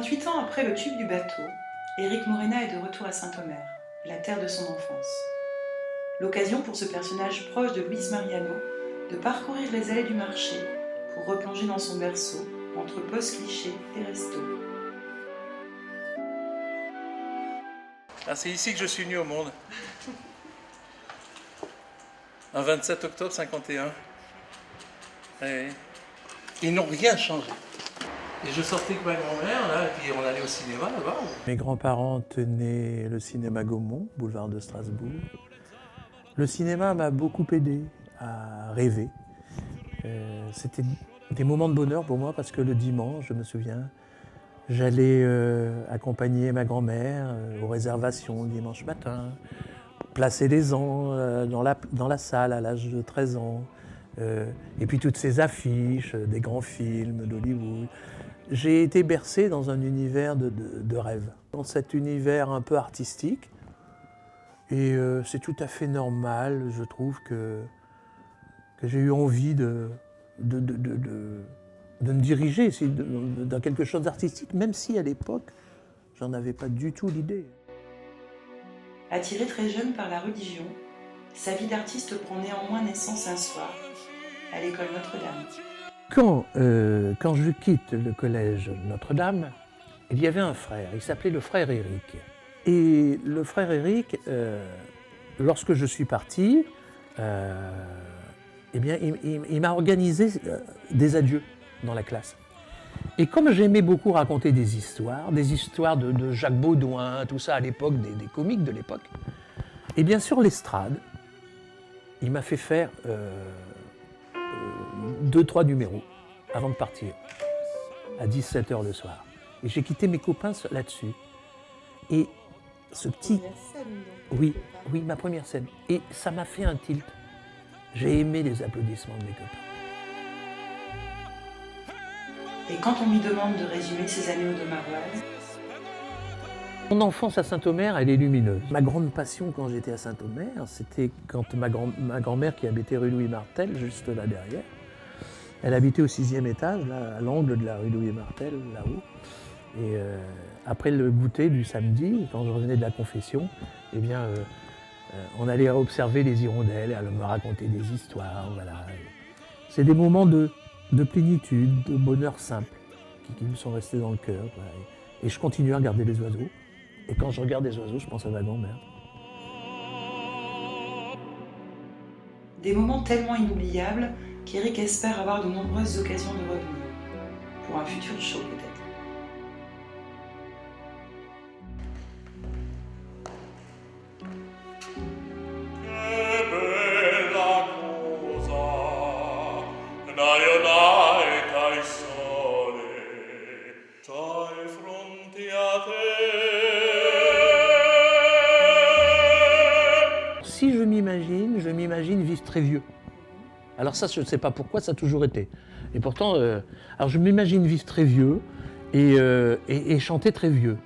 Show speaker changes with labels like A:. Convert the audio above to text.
A: 28 ans après le tube du bateau, Éric Morena est de retour à Saint-Omer, la terre de son enfance. L'occasion pour ce personnage proche de Luis Mariano de parcourir les allées du marché pour replonger dans son berceau entre postes clichés et restos.
B: Ah, c'est ici que je suis venu au monde. Un 27 octobre 51. Ouais. Ils n'ont rien changé. Et je sortais avec ma grand-mère, là, et puis on allait au cinéma là-bas.
C: Mes grands-parents tenaient le cinéma Gaumont, boulevard de Strasbourg. Le cinéma m'a beaucoup aidé à rêver. C'était des moments de bonheur pour moi parce que le dimanche, je me souviens, j'allais accompagner ma grand-mère aux réservations le dimanche matin, placer les ans dans la salle à l'âge de 13 ans. Et puis toutes ces affiches, des grands films d'Hollywood. J'ai été bercé dans un univers de rêve. Dans cet univers un peu artistique. Et c'est tout à fait normal, je trouve, que j'ai eu envie de me diriger dans quelque chose d'artistique, même si à l'époque, j'en avais pas du tout l'idée.
A: Attiré très jeune par la religion, sa vie d'artiste prend néanmoins naissance un soir, à l'école Notre-Dame.
C: Quand je quitte le collège Notre-Dame, il y avait un frère, il s'appelait le frère Éric. Et le frère Éric, lorsque je suis parti, eh bien, il m'a organisé des adieux dans la classe. Et comme j'aimais beaucoup raconter des histoires de Jacques Baudouin, tout ça à l'époque, des comiques de l'époque, et bien sur l'estrade, il m'a fait faire 2-3 numéros avant de partir, à 17h le soir. Et j'ai quitté mes copains là-dessus. Et ce petit... Oui, ma première scène. Et ça m'a fait un tilt. J'ai aimé les applaudissements de mes copains.
A: Et quand on lui demande de résumer ses années audomaroises,
C: Mon enfance à Saint-Omer, elle est lumineuse. Ma grande passion quand j'étais à Saint-Omer, c'était quand ma grand-mère qui habitait rue Louis Martel, juste là derrière, elle habitait au 6e étage, là, à l'angle de la rue Louis Martel, là-haut. Et après le goûter du samedi, quand je revenais de la confession, eh bien, on allait observer les hirondelles, elle me racontait des histoires, voilà. C'est des moments de plénitude, de bonheur simple, qui me sont restés dans le cœur. Voilà. Et je continue à regarder les oiseaux. Et quand je regarde les oiseaux, je pense à ma grand-mère.
A: des moments tellement inoubliables qu'Éric espère avoir de nombreuses occasions de revenir, pour un futur show peut-être.
C: Si je m'imagine vivre très vieux. Alors ça, je ne sais pas pourquoi, ça a toujours été. Et pourtant, alors je m'imagine vivre très vieux et chanter très vieux.